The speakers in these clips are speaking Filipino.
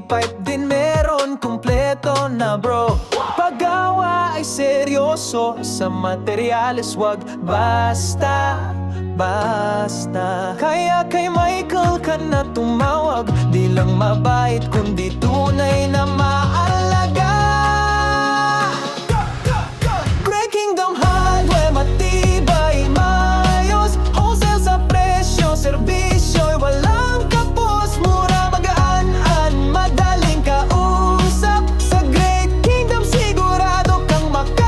pipe din meron, kumpleto na bro. Paggawa ay seryoso, sa materyales wag basta. Kaya kay Michael ka na tumawag, di lang mabait kundi tunay na maalaga. Great Kingdom Hardware, matibay, maayos, wholesale sa presyo, serbisyo'y walang kapos, mura, magaan, madaling kausap. Sa Great Kingdom sigurado kang makakalasap.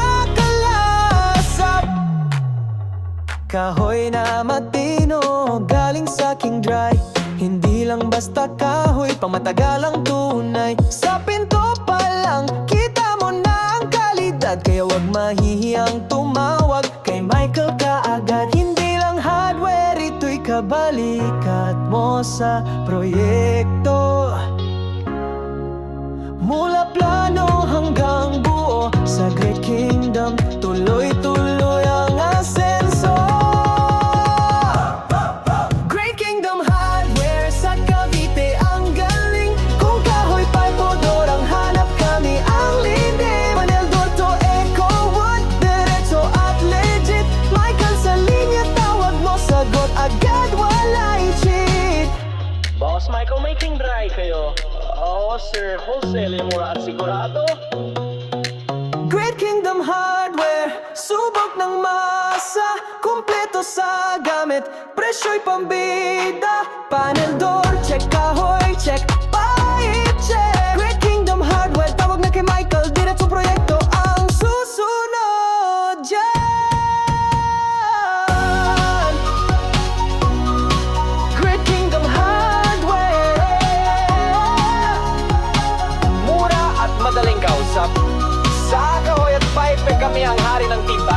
Kahoy na matino, galing sa King Dry, hindi lang basta kahoy, pang matagalang tunay. Sa pinto pa lang, kita mo na ang kalidad, kaya wag mahihiyang tumawag kay Michael kaagad. Hindi lang hardware, ito'y kabalikat mo sa proyekto. Mula plano hanggang buo, sa Great Kingdom tuloy-tuloy ang asenso. Great Kingdom Hardware, sa Cavite ang galing. Kung kahoy, pipe o door ang hanap, kami ang lilim. Maneldor to Eco Wood, diretso at legit. Michael sa linya, tawag mo, sagot agad, wala'y cheat. Boss Michael, may King Dry kayo? Oo sir, wholesale yung mura at sigurado. Great Kingdom Hardware, subok ng masa, kumpleto sa gamit, presyo'y pambida. Panel door, check, kahoy, check, pipe, check. Great Kingdom Hardware, tawag na kay Michael, diretso proyekto ang susunod dyan. Great Kingdom Hardware, Mura at madaling kausap. Sa kahoy at pipe, kami ang hari ng timba.